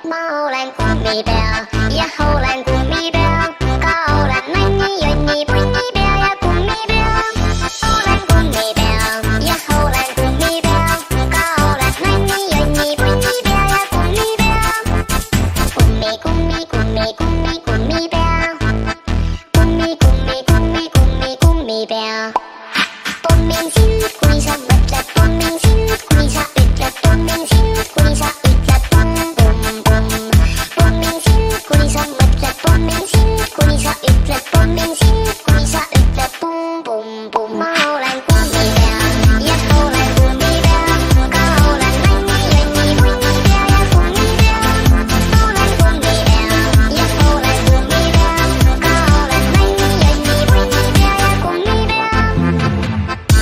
Mä olen kummipää ja olen kummipää. Ka olen männi, jönni, punnipää ja kummipää. Olen kummipää ja olen kummipää. Ka olen männi, jönni, punnipää ja kummipää. Kummi, kummi, kummi, kummi, kummipää. Kummi, kummi, kummi, kummi, kummipää. Pommin sinut, kuni sä mõtled, pommin sinut, kuni sä ütled, pommin sinut, kuni sä ütled pum, pum, pum. Pommin sinut, kuni sä mõtled, pommin sinut, kuni sä ütled, pommin sinut, kuni sä ütled pum, pum, pum. Ma olen kummipea ja olen kummipea. Ka olen männi, jönni, punnipea ja kummipea. Olen kummipea ja olen kummipea. Ka olen männi, jönni, punnipea ja kummipea.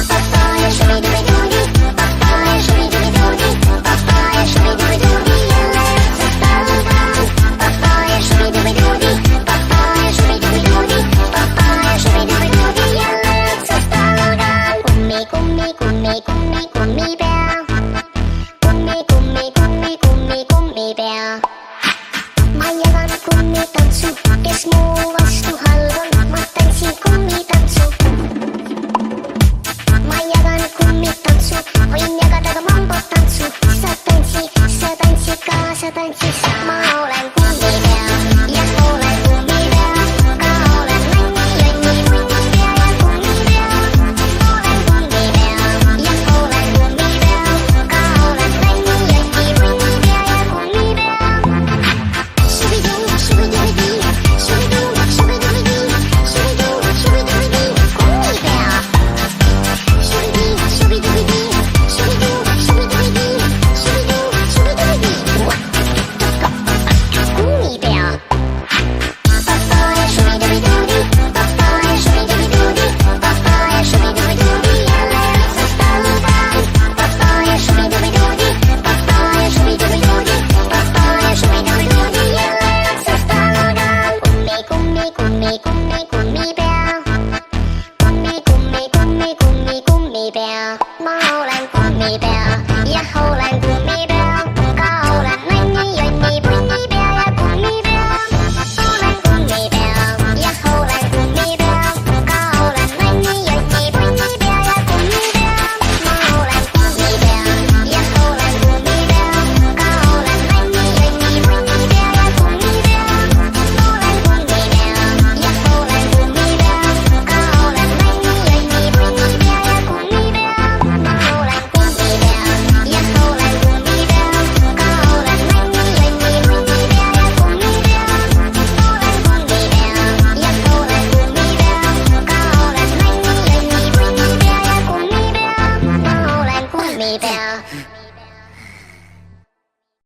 Papaya shooby-dooby-dooby, papaya shooby-dooby-dooby, papaya shooby-dooby-dooby, yalla sa talgan. Papaya shooby-dooby-dooby, papaya shooby-dooby-dooby, papaya shooby-dooby-dooby, yalla sa talgan. Kummi, kummi, kummi, kummi, kummipea. Kummi, kummi, kummi, kummi, kummipea. Ma jagan kummitantsu, kes mu vastu halb on, ma tantsin kummitantsu. Ma jagan kummitantsu, võin jagada ka mambotantsu. Sa tantsid kaasa, tantsid sa. Ma olen kummipea ja olen kummipea. Ka olen männi, jönni, punnipea ja kummipea. Olen kummipea ja olen kummipea. Ka olen männi, jönni, punnipea ja kummipea. Shooby-doo, shooby-dooby-doo, shooby-doo, shooby-dooby-doo, shooby-doo, shooby-dooby-doo, kummipea. Shooby-doo, shooby-dooby-doo, shooby-doo, shooby-dooby-doo, shooby-doo, shooby-dooby-doo. Kummipea. Papaya shooby-dooby-dooby, papaya shooby-dooby-dooby, papaya shooby-dooby-dooby, yalla sa talgan. Papaya shooby-dooby-dooby, papaya shooby-dooby-dooby, papaya shooby-dooby-dooby, yalla sa talgan. Kummi, kummi, kummi, kummi, kummipea. Kummi, kummi, kummi, kummi, kummipea. Ma olen kummipea ja olen kummipea. Ka olen männi, jönni, punnipea ja kummipea. Olen kummipea ja olen kummipea. Ka olen männi, jönni, punnipea ja kummipea. Ma olen kummipea ja olen kummipea. Ka olen männi, jönni, punnipea ja kummipea. Olen kummipea ja olen kummipea. Ka olen männi, jönni, punnipea ja kummipea. Ma olen kummipea ja olen kummipea. Ka olen männi, jönni, punnipea ja kummipea. Olen kummipea ja olen kummipea. Ka olen männi, jönni, punnipea ja kummipea. Ma olen kummipea.